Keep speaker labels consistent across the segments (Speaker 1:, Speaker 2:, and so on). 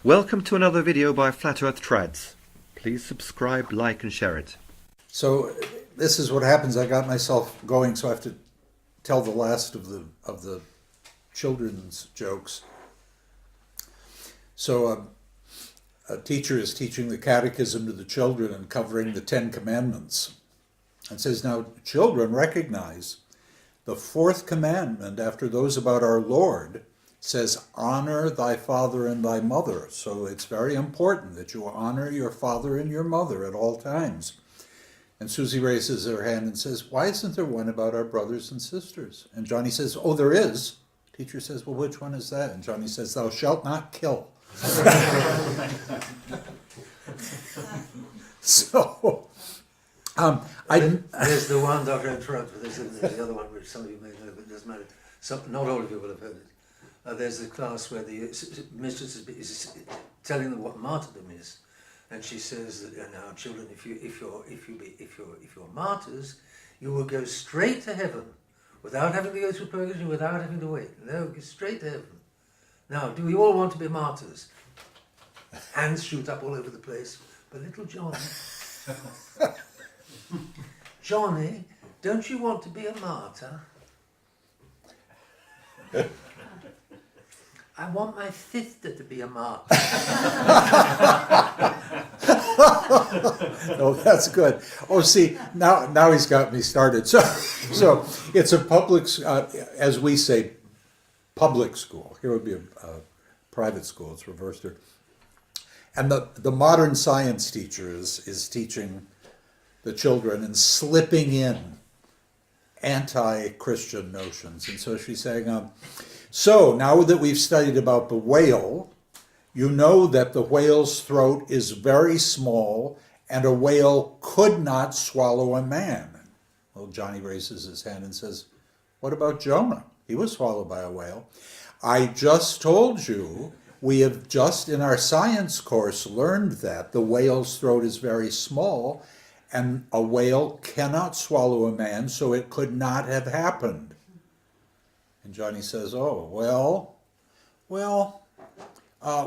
Speaker 1: Welcome to another video by Flat Earth Trads. Please subscribe, like and share it.
Speaker 2: So this is what happens. I got myself going, so I have to tell the last of the children's jokes. So a teacher is teaching the catechism to the children and covering the 10 Commandments. And says, now children, recognize the fourth commandment after those about our Lord says, honor thy father and thy mother. So it's very important that you honor your father and your mother at all times. And Susie raises her hand and says, why isn't there one about our brothers and sisters? And Johnny says, oh, there is. Teacher says, well, which one is that? And Johnny says, thou shalt not kill. So,
Speaker 3: there's the one, Dr. Interrupt, but there's the other one which some of you may know, but it doesn't matter. Not all of you will have heard it. There's the class where the mistress is telling them what martyrdom is, and she says that now, children, if you're martyrs, you will go straight to heaven without having to go through purgatory, without having to wait. No, go straight to heaven. Now, do we all want to be martyrs? Hands shoot up all over the place. But little Johnny, Johnny, don't you want to be a martyr? I want my sister to be a martyr.
Speaker 2: Oh, that's good. Oh, see, now he's got me started. So it's a public, as we say, public school. Here would be a private school. It's reversed here. And the modern science teacher is teaching the children and slipping in anti-Christian notions. And so she's saying, so now that we've studied about the whale, you know that the whale's throat is very small and a whale could not swallow a man. Well, Johnny raises his hand and says, what about Jonah? He was swallowed by a whale. I just told you, we have just in our science course learned that the whale's throat is very small and a whale cannot swallow a man, so it could not have happened. And Johnny says, oh, well,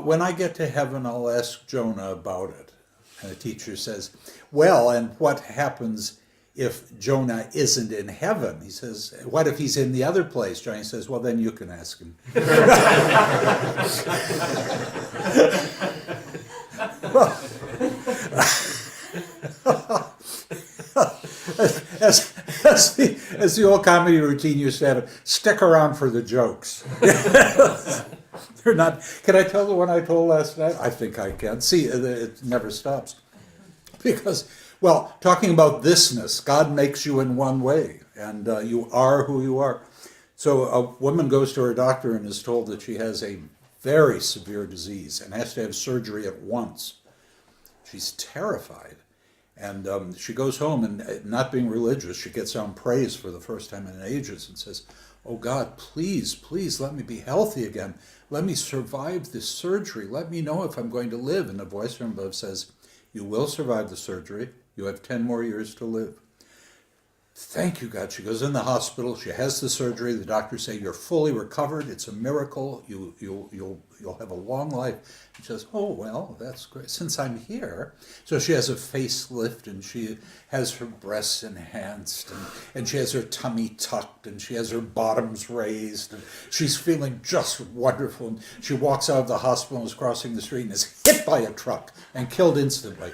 Speaker 2: when I get to heaven, I'll ask Jonah about it. And the teacher says, well, and what happens if Jonah isn't in heaven? He says, what if he's in the other place? Johnny says, well, then you can ask him. As the old comedy routine used to have it, stick around for the jokes. They're not. Can I tell the one I told last night? I think I can. See, it never stops. Because, well, talking about thisness, God makes you in one way, and you are who you are. So a woman goes to her doctor and is told that she has a very severe disease and has to have surgery at once. She's terrified. And she goes home and, not being religious, she gets on praise for the first time in ages and says, oh God, please, please let me be healthy again. Let me survive this surgery. Let me know if I'm going to live. And the voice from above says, you will survive the surgery. You have 10 more years to live. Thank you, God. She goes in the hospital. She has the surgery. The doctors say, you're fully recovered. It's a miracle. You'll have a long life. She says, oh, well, that's great. Since I'm here. So she has a facelift, and she has her breasts enhanced, and she has her tummy tucked, and she has her bottoms raised, and she's feeling just wonderful. And she walks out of the hospital and is crossing the street and is hit by a truck and killed instantly.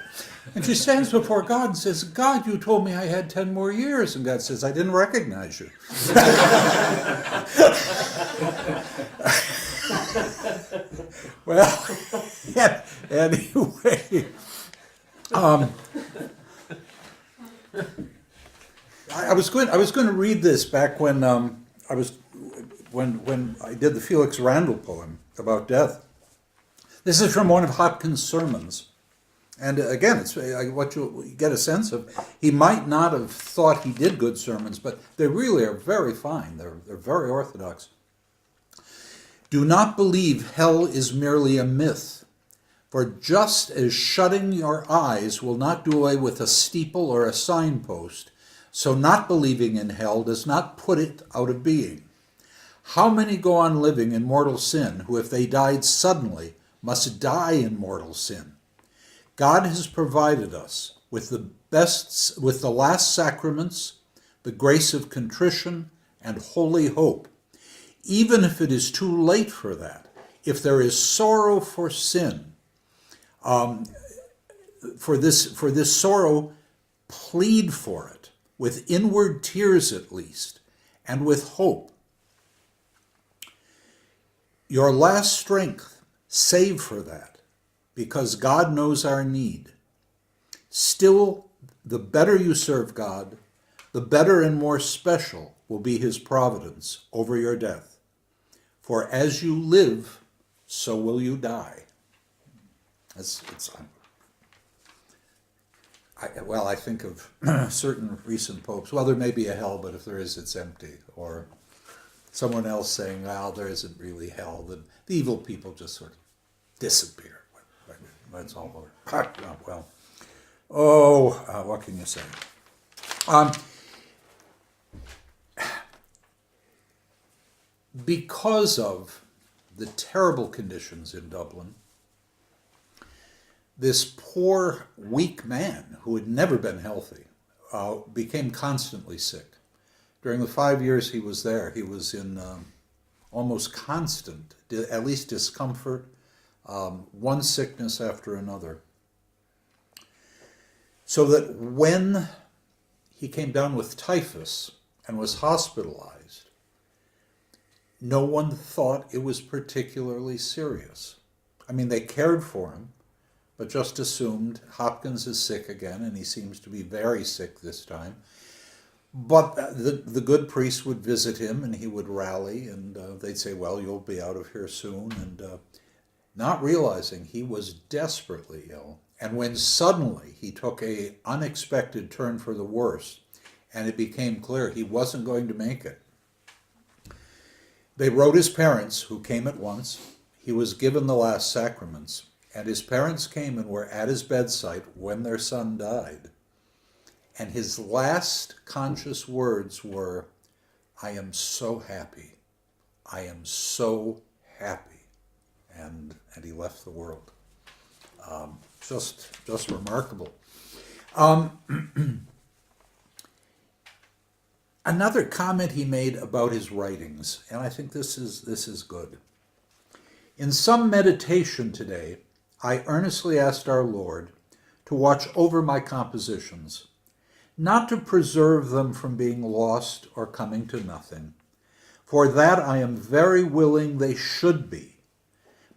Speaker 2: And she stands before God and says, God, you told me I had 10 more years. And God says, I didn't recognize you. Well, anyway, I was going to read this back when when I did the Felix Randall poem about death. This is from one of Hopkins' sermons. And again, it's what you get a sense of. He might not have thought he did good sermons, but they really are very fine. They're very orthodox. Do not believe hell is merely a myth, for just as shutting your eyes will not do away with a steeple or a signpost, so not believing in hell does not put it out of being. How many go on living in mortal sin who, if they died suddenly, must die in mortal sin. God has provided us with the last sacraments, the grace of contrition, and holy hope. Even if it is too late for that, if there is sorrow for sin, for this sorrow, plead for it, with inward tears at least, and with hope. Your last strength, save for that, because God knows our need. Still, the better you serve God, the better and more special will be his providence over your death. For as you live, so will you die. I think of certain recent popes. Well, there may be a hell, but if there is, it's empty. Or someone else saying, well, there isn't really hell. The evil people just sort of disappear. That's all over. Well, what can you say? Because of the terrible conditions in Dublin, this poor, weak man who had never been healthy became constantly sick. During the 5 years he was there, he was in almost constant, at least discomfort, one sickness after another. So that when he came down with typhus and was hospitalized, no one thought it was particularly serious. I mean, they cared for him, but just assumed Hopkins is sick again, and he seems to be very sick this time. But the good priest would visit him, and he would rally, and they'd say, well, you'll be out of here soon, and not realizing he was desperately ill. And when suddenly he took an unexpected turn for the worse, and it became clear he wasn't going to make it, they wrote his parents, who came at once. He was given the last sacraments, and his parents came and were at his bedside when their son died. And his last conscious words were, I am so happy. I am so happy. And he left the world. Just remarkable. Another comment he made about his writings, and I think this is good. In some meditation today, I earnestly asked our Lord to watch over my compositions, not to preserve them from being lost or coming to nothing, for that I am very willing they should be,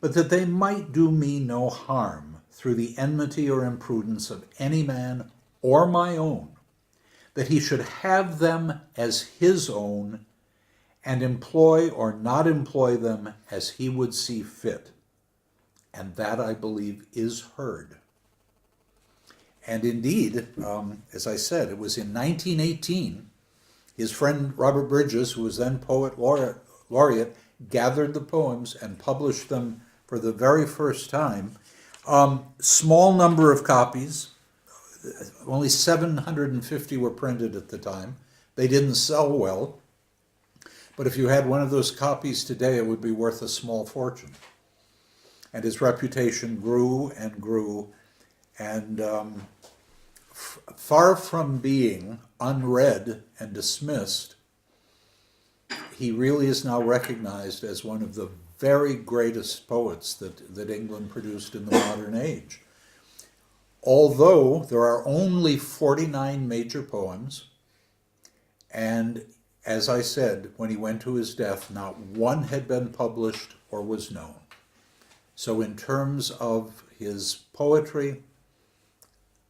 Speaker 2: but that they might do me no harm through the enmity or imprudence of any man or my own, that he should have them as his own and employ or not employ them as he would see fit. And that, I believe, is heard. And indeed, as I said, it was in 1918, his friend Robert Bridges, who was then poet laureate, gathered the poems and published them for the very first time. Small number of copies, only 750 were printed at the time. They didn't sell well, but if you had one of those copies today, it would be worth a small fortune. And his reputation grew and grew, and far from being unread and dismissed, he really is now recognized as one of the very greatest poets that England produced in the modern age. Although there are only 49 major poems, and as I said, when he went to his death, not one had been published or was known. So in terms of his poetry,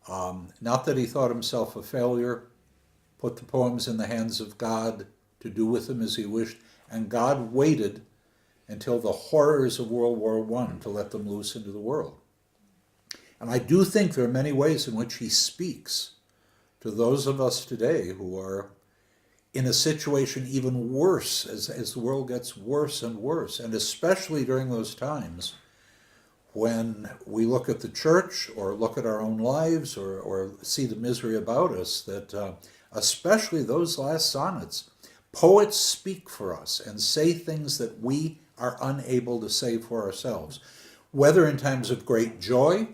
Speaker 2: not that he thought himself a failure, put the poems in the hands of God to do with them as he wished, and God waited until the horrors of World War I to let them loose into the world. And I do think there are many ways in which he speaks to those of us today who are in a situation even worse as the world gets worse and worse, and especially during those times when we look at the church or look at our own lives or see the misery about us, that especially those last sonnets, poets speak for us and say things that we are unable to say for ourselves. whether in times of great joy,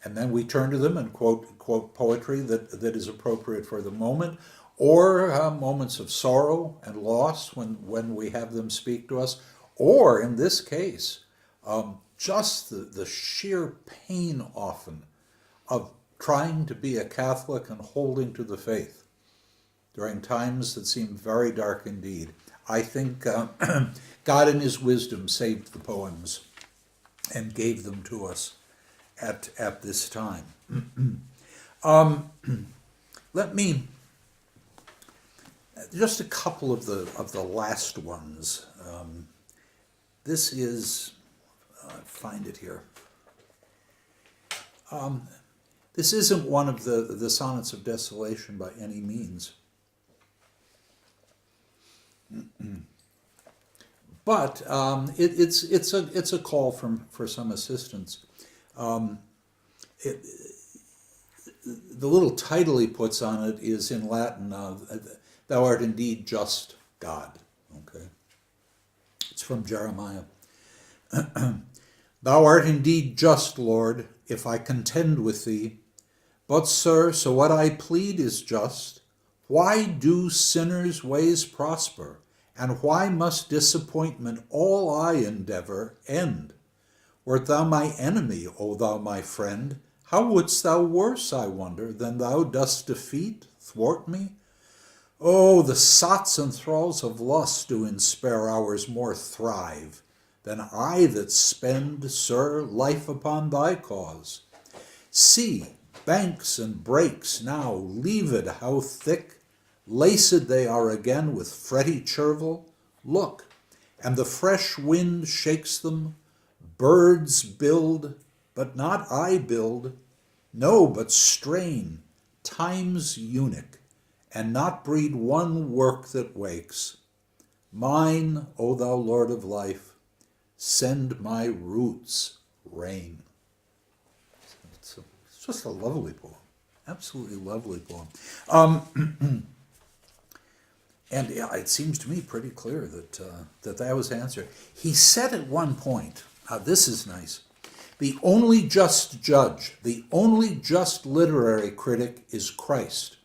Speaker 2: and then we turn to them and quote poetry that is appropriate for the moment, or moments of sorrow and loss when we have them speak to us, or in this case, just the sheer pain often of trying to be a Catholic and holding to the faith during times that seem very dark indeed. I think God in his wisdom saved the poems and gave them to us at this time. Let me, just a couple of the last ones. This is, find it here. This isn't one of the sonnets of desolation by any means. But it's a call for some assistance. The little title he puts on it is in Latin, "Thou art indeed just, God." Okay, it's from Jeremiah. "Thou art indeed just, Lord, if I contend with thee. But, sir, so what I plead is just. Why do sinners' ways prosper? And why must disappointment all I endeavor end? Wert thou my enemy, O thou my friend, how wouldst thou worse, I wonder, than thou dost defeat, thwart me? Oh, the sots and thralls of lust do in spare hours more thrive than I that spend, sir, life upon thy cause. See, banks and brakes now, leaved how thick, laced they are again with fretty chervel. Look, and the fresh wind shakes them. Birds build, but not I build. No, but strain, time's eunuch, and not breed one work that wakes. Mine, O thou Lord of life, send my roots rain. It's just a lovely poem, absolutely lovely poem. And yeah, it seems to me pretty clear that was the answer. He said at one point, this is nice, the only just judge, the only just literary critic is Christ,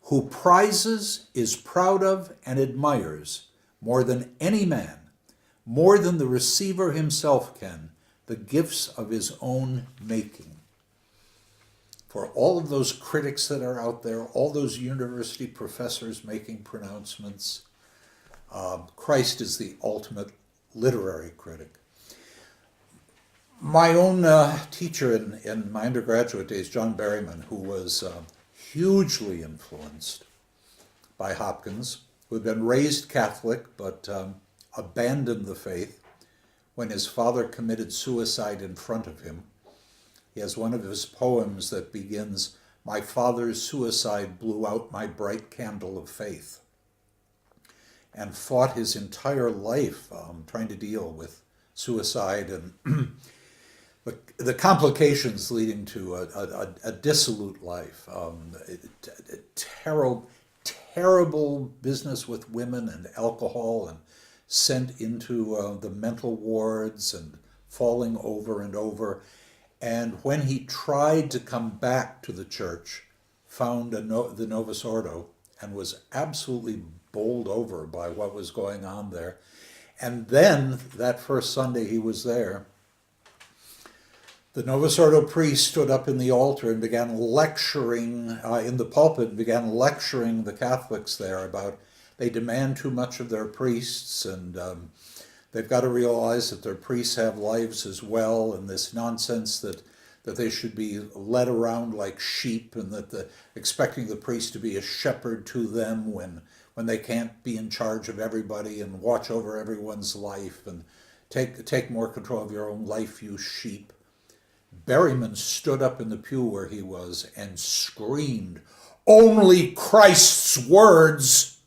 Speaker 2: who prizes, is proud of, and admires more than any man, more than the receiver himself can, the gifts of his own making. For all of those critics that are out there, all those university professors making pronouncements, Christ is the ultimate literary critic. My own teacher in my undergraduate days, John Berryman, who was hugely influenced by Hopkins, who had been raised Catholic but abandoned the faith when his father committed suicide in front of him. He has one of his poems that begins, "My father's suicide blew out my bright candle of faith," and fought his entire life trying to deal with suicide and the complications leading to a dissolute life, terrible business with women and alcohol, and sent into the mental wards and falling over and over. And when he tried to come back to the church, found the Novus Ordo and was absolutely bowled over by what was going on there. And then, that first Sunday he was there, the Novus Ordo priest stood up in the altar and began lecturing, in the pulpit, and began lecturing the Catholics there about they demand too much of their priests, and they've got to realize that their priests have lives as well, and this nonsense that they should be led around like sheep, and that expecting the priest to be a shepherd to them when they can't be in charge of everybody and watch over everyone's life and take more control of your own life, you sheep. Berryman stood up in the pew where he was and screamed, "Only Christ's words!"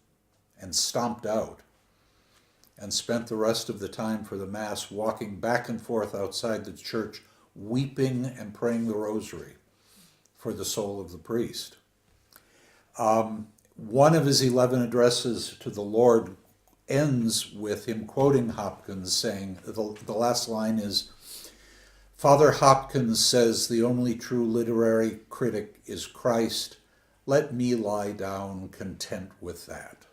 Speaker 2: and stomped out, and spent the rest of the time for the Mass walking back and forth outside the church, weeping and praying the rosary for the soul of the priest. One of his 11 addresses to the Lord ends with him quoting Hopkins, saying, the last line is, Father Hopkins says the only true literary critic is Christ. Let me lie down content with that.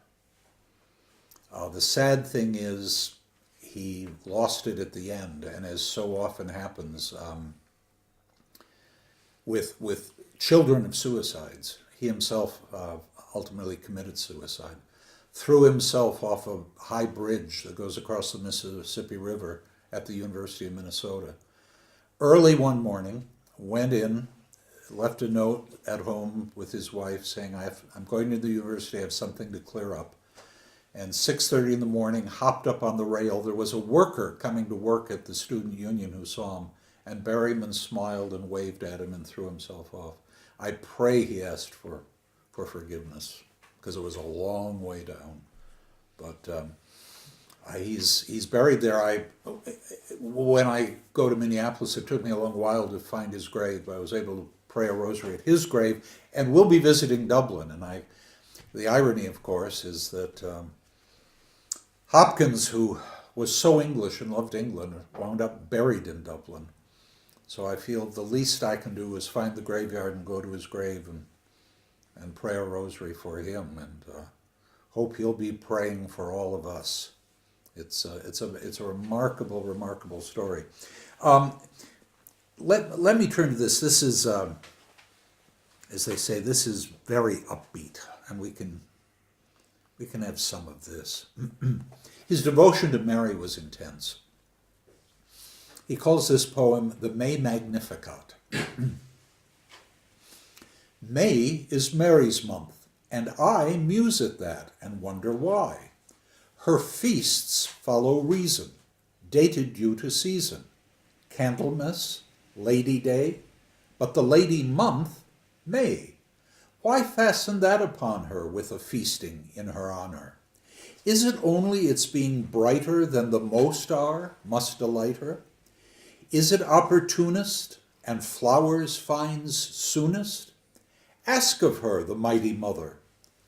Speaker 2: The sad thing is he lost it at the end, and as so often happens with children of suicides, he himself ultimately committed suicide, threw himself off a high bridge that goes across the Mississippi River at the University of Minnesota. Early one morning, went in, left a note at home with his wife saying, I'm going to the university, I have something to clear up. And 6:30 in the morning, hopped up on the rail. There was a worker coming to work at the student union who saw him, and Berryman smiled and waved at him and threw himself off. I pray he asked for forgiveness, because it was a long way down. But he's buried there. When I go to Minneapolis, it took me a long while to find his grave, but I was able to pray a rosary at his grave, and we'll be visiting Dublin. And the irony, of course, is that Hopkins, who was so English and loved England, wound up buried in Dublin. So I feel the least I can do is find the graveyard and go to his grave and pray a rosary for him, and hope he'll be praying for all of us. It's a remarkable, remarkable story. Let me turn to this. This is, as they say, this is very upbeat, and we can have some of this. His devotion to Mary was intense. He calls this poem the Main Magnificat. May is Mary's month, and I muse at that and wonder why. Her feasts follow reason, dated due to season. Candlemas, Lady Day, but the Lady month, May. Why fasten that upon her with a feasting in her honor? Is it only its being brighter than the most are must delight her? Is it opportunist and flowers finds soonest? Ask of her, the mighty mother.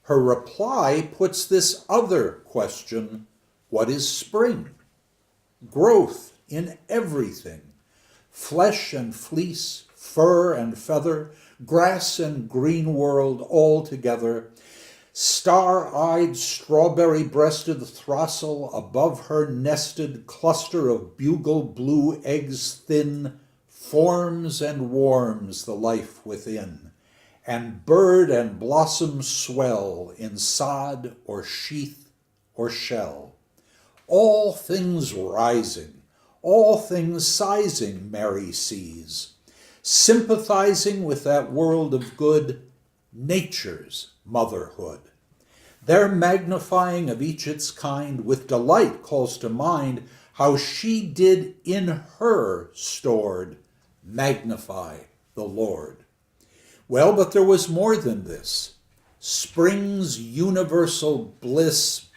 Speaker 2: Her reply puts this other question: what is spring? Growth in everything, flesh and fleece, fur and feather, grass and green world all together. Star-eyed, strawberry-breasted throstle, above her nested cluster of bugle-blue eggs thin, forms and warms the life within, and bird and blossom swell in sod or sheath or shell. All things rising, all things sizing, Mary sees, sympathizing with that world of good, nature's motherhood. Their magnifying of each its kind with delight calls to mind how she did in her stored magnify the Lord. Well, but there was more than this. Spring's universal bliss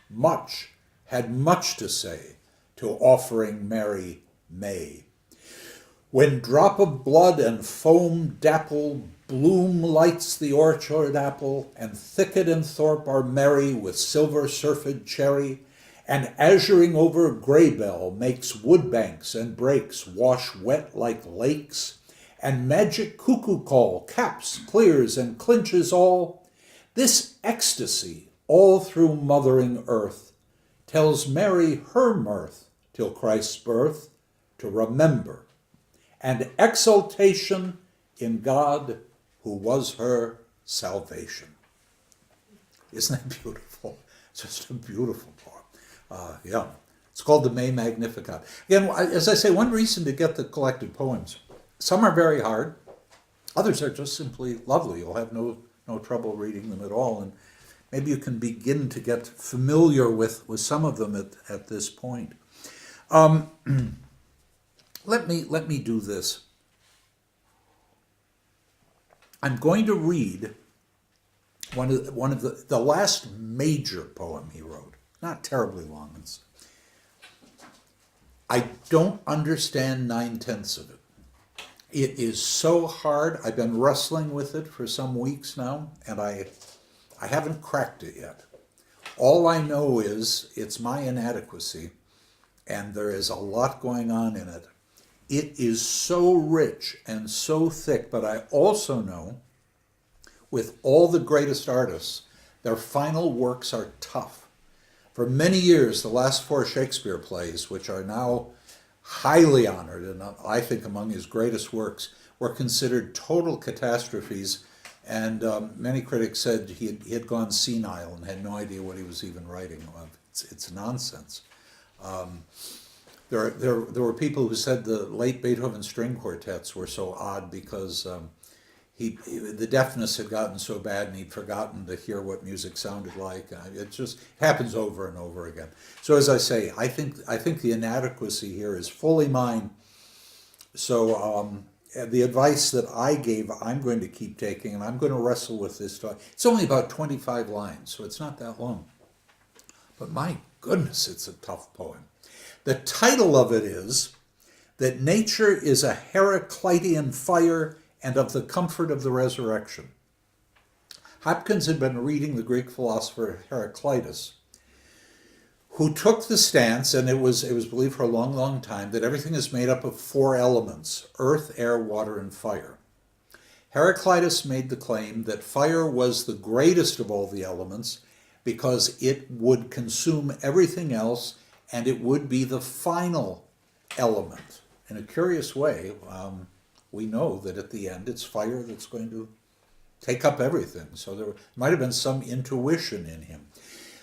Speaker 2: had much to say to offering Mary May. When drop of blood and foam dapple, bloom lights the orchard apple, and thicket and thorpe are merry with silver surfed cherry, and azuring over graybell makes woodbanks and brakes wash wet like lakes, and magic cuckoo call caps, clears, and clinches all. This ecstasy all through mothering earth tells Mary her mirth till Christ's birth to remember, and exultation in God who was her salvation. Isn't that beautiful? It's just a beautiful poem. Yeah, it's called the Main Magnificat. Again, as I say, one reason to get the collected poems. Some are very hard. Others are just simply lovely. You'll have no trouble reading them at all. And maybe you can begin to get familiar with some of them at this point. Let me do this. I'm going to read one of the last major poem he wrote. Not terribly long. I don't understand 9/10 of it. It is so hard. I've been wrestling with it for some weeks now, and I haven't cracked it yet. All I know is it's my inadequacy, and there is a lot going on in it. It is so rich and so thick, but I also know with all the greatest artists, their final works are tough. For many years, the last 4 Shakespeare plays, which are now highly honored and I think among his greatest works, were considered total catastrophes, and many critics said he had gone senile and had no idea what he was even writing. Well, it's nonsense. There were people who said the late Beethoven string quartets were so odd because the deafness had gotten so bad and he'd forgotten to hear what music sounded like. It just happens over and over again. So as I say, I think the inadequacy here is fully mine. So the advice that I gave, I'm going to keep taking, and I'm going to wrestle with this talk. It's only about 25 lines, so it's not that long. But my goodness, it's a tough poem. The title of it is that nature is a Heraclitean fire and of the comfort of the resurrection. Hopkins had been reading the Greek philosopher Heraclitus, who took the stance, and it was believed for a long, long time, that everything is made up of 4 elements: earth, air, water, and fire. Heraclitus made the claim that fire was the greatest of all the elements because it would consume everything else and it would be the final element. In a curious way, we know that at the end it's fire that's going to take up everything. So there might have been some intuition in him.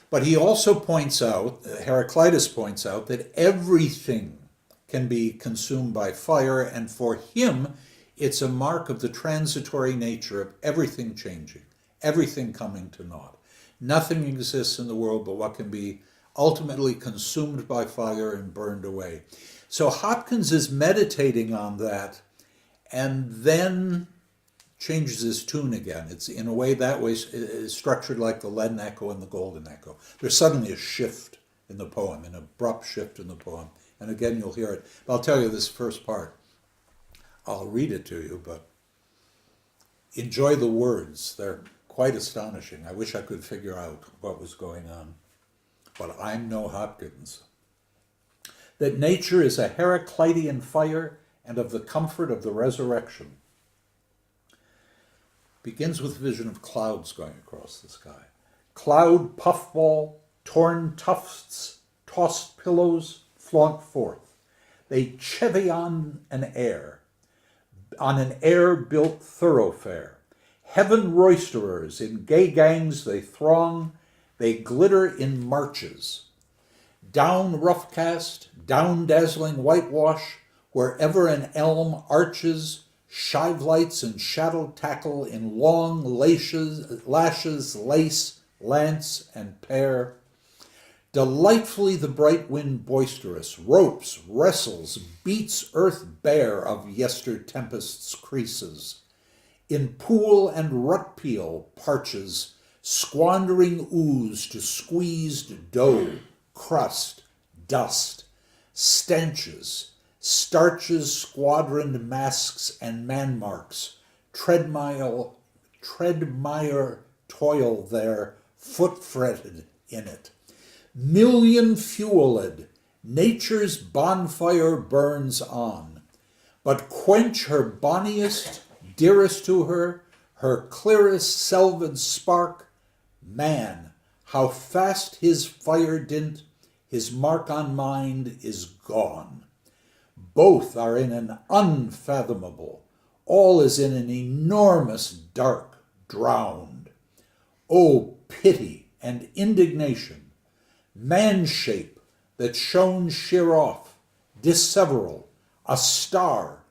Speaker 2: But he also points out, Heraclitus points out, that everything can be consumed by fire, and for him it's a mark of the transitory nature of everything changing, everything coming to naught. Nothing exists in the world but what can be ultimately consumed by fire and burned away. So Hopkins is meditating on that and then changes his tune again. It's in a way that way is structured like the leaden echo and the golden echo. There's suddenly a shift in the poem, an abrupt shift in the poem. And again, you'll hear it. But I'll tell you this first part. I'll read it to you, but enjoy the words. They're quite astonishing. I wish I could figure out what was going on. But I'm no Hopkins. That nature is a Heraclitean fire and of the comfort of the resurrection. Begins with a vision of clouds going across the sky. Cloud puffball, torn tufts, tossed pillows, flaunt forth. They chevy on an air-built thoroughfare. Heaven roisterers, in gay gangs they throng, they glitter in marches. Down rough cast, down dazzling whitewash, wherever an elm arches, shive lights and shadow tackle in long lashes, lace, lance, and pear. Delightfully the bright wind boisterous, ropes, wrestles, beats earth bare of yester tempest's creases. In pool and rut peel parches, squandering ooze to squeezed dough, crust, dust, stanches, starches, squadroned masks and man-marks, treadmire toil there, foot-fretted in it. Million-fueled, nature's bonfire burns on, but quench her bonniest, dearest to her, her clearest selved spark, man, how fast his fire dint, his mark on mind is gone. Both are in an unfathomable, all is in an enormous dark, drowned. O pity and indignation, man-shape that shone sheer off, disseveral, a star,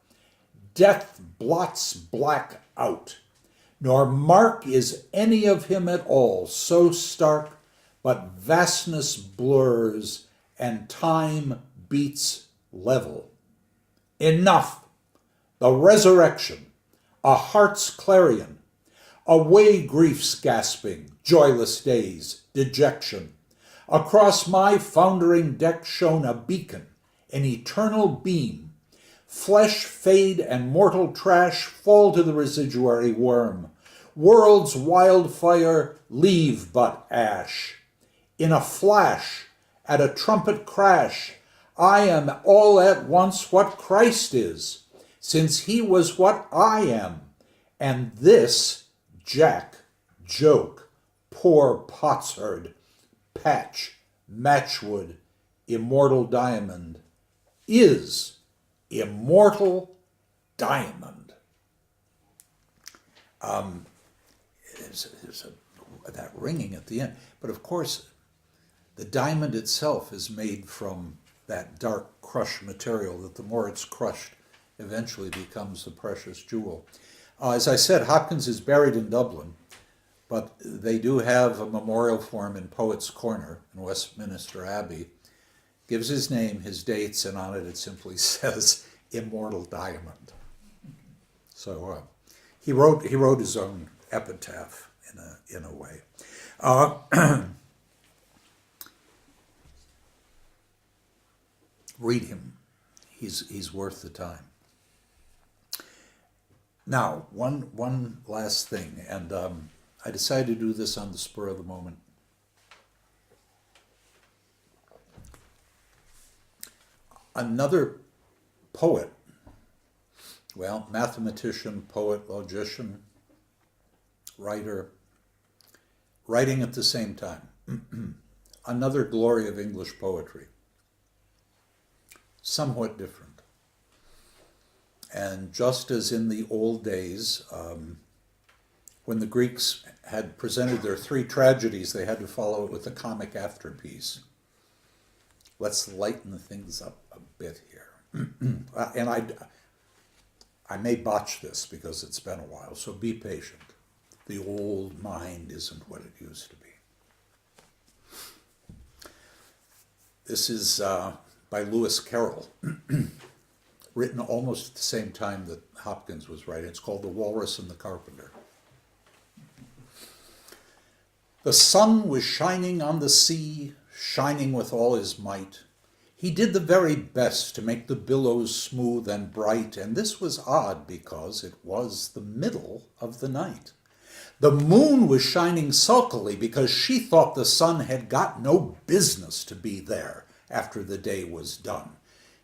Speaker 2: death blots black out, nor mark is any of him at all so stark, but vastness blurs and time beats level. Enough! The resurrection, a heart's clarion, away grief's gasping, joyless days, dejection. Across my foundering deck shone a beacon, an eternal beam. Flesh fade and mortal trash fall to the residuary worm. World's wildfire leave but ash. In a flash, at a trumpet crash, I am all at once what Christ is, since he was what I am. And this, Jack, Joke, poor potsherd, Patch, Matchwood, Immortal Diamond, is Immortal Diamond. There's that ringing at the end. But of course, the diamond itself is made from that dark crushed material that the more it's crushed, eventually becomes the precious jewel. As I said, Hopkins is buried in Dublin, but they do have a memorial for him in Poets' Corner in Westminster Abbey. Gives his name, his dates, and on it simply says Immortal Diamond. So he wrote his own epitaph in a way. Read him. He's worth the time. Now, one last thing, and I decided to do this on the spur of the moment. Another poet, well, mathematician, poet, logician, writer, writing at the same time. Another glory of English poetry. Somewhat different. And just as in the old days, when the Greeks had presented their three tragedies, they had to follow it with a comic afterpiece. Let's lighten things up a bit here. And I may botch this because it's been a while, so be patient. The old mind isn't what it used to be. This is by Lewis Carroll, written almost at the same time that Hopkins was writing. It's called The Walrus and the Carpenter. The sun was shining on the sea, shining with all his might. He did the very best to make the billows smooth and bright, and this was odd because it was the middle of the night. The moon was shining sulkily because she thought the sun had got no business to be there after the day was done.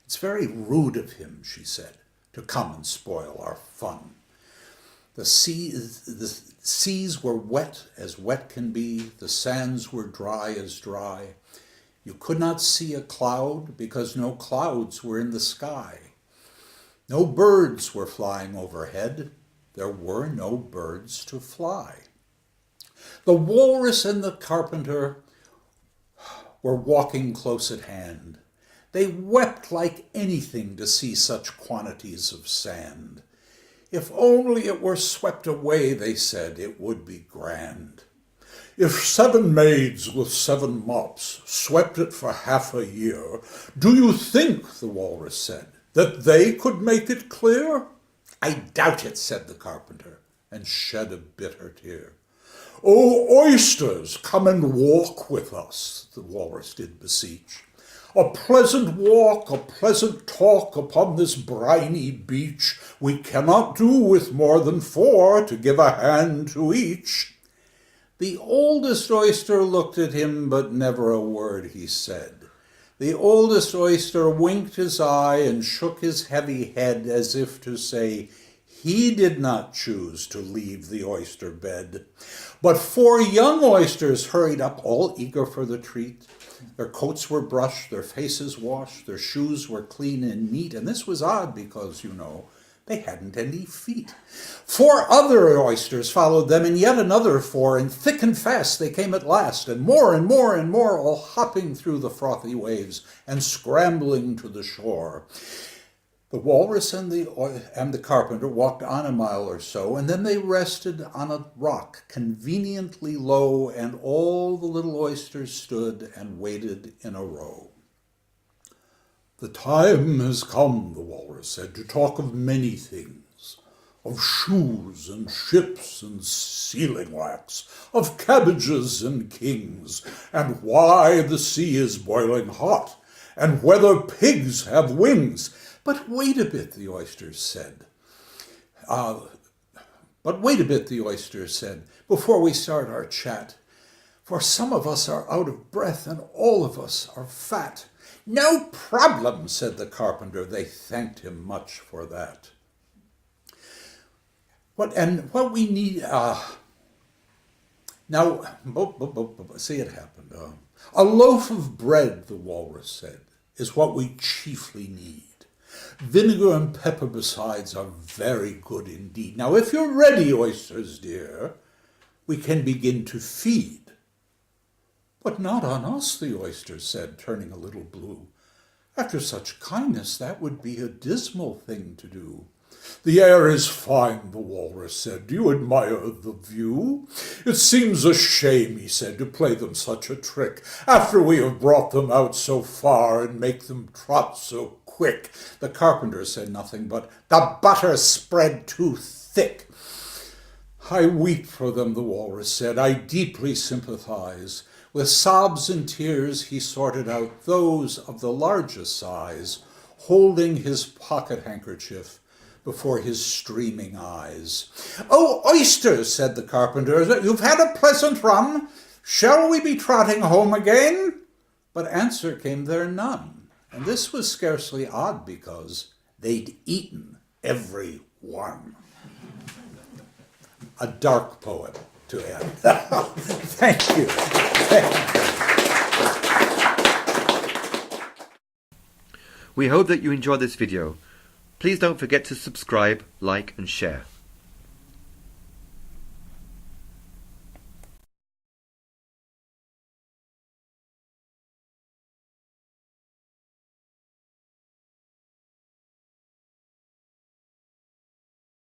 Speaker 2: It's very rude of him, she said, to come and spoil our fun. The seas were wet as wet can be. The sands were dry as dry. You could not see a cloud because no clouds were in the sky. No birds were flying overhead. There were no birds to fly. The walrus and the carpenter were walking close at hand. They wept like anything to see such quantities of sand. If only it were swept away, they said, it would be grand. If 7 maids with 7 mops swept it for half a year, do you think, the walrus said, that they could make it clear? I doubt it, said the carpenter, and shed a bitter tear. Oh, oysters, come and walk with us, the walrus did beseech. A pleasant walk, a pleasant talk upon this briny beach, we cannot do with more than 4 to give a hand to each. The oldest oyster looked at him, but never a word he said. The oldest oyster winked his eye and shook his heavy head as if to say, he did not choose to leave the oyster bed. But 4 young oysters hurried up, all eager for the treat. Their coats were brushed, their faces washed, their shoes were clean and neat, and this was odd because, they hadn't any feet. 4 other oysters followed them, and yet another 4, and thick and fast they came at last, and more and more and more, all hopping through the frothy waves and scrambling to the shore. The walrus and the carpenter walked on a mile or so, and then they rested on a rock conveniently low, and all the little oysters stood and waited in a row. The time has come, the walrus said, to talk of many things, of shoes and ships and sealing wax, of cabbages and kings, and why the sea is boiling hot, and whether pigs have wings. But wait a bit, the oysters said. Before we start our chat. for some of us are out of breath and all of us are fat. No problem, said the carpenter. They thanked him much for that. What we need, now, see, it happened. A loaf of bread, the walrus said, is what we chiefly need. Vinegar and pepper besides are very good indeed. Now, if you're ready, oysters dear, we can begin to feed. But not on us, the oyster said, turning a little blue. After such kindness, that would be a dismal thing to do. The air is fine, the walrus said. Do you admire the view? It seems a shame, he said, to play them such a trick, after we have brought them out so far and make them trot so quick. The carpenter said nothing but, the butter spread too thick. I weep for them, the walrus said. I deeply sympathize. With sobs and tears he sorted out those of the largest size, holding his pocket handkerchief before his streaming eyes. Oh, oysters, said the carpenter, you've had a pleasant run. Shall we be trotting home again? But answer came there none, and this was scarcely odd because they'd eaten every one. A dark poem to end. Thank you.
Speaker 1: We hope that you enjoyed this video. Please don't forget to subscribe, like and share.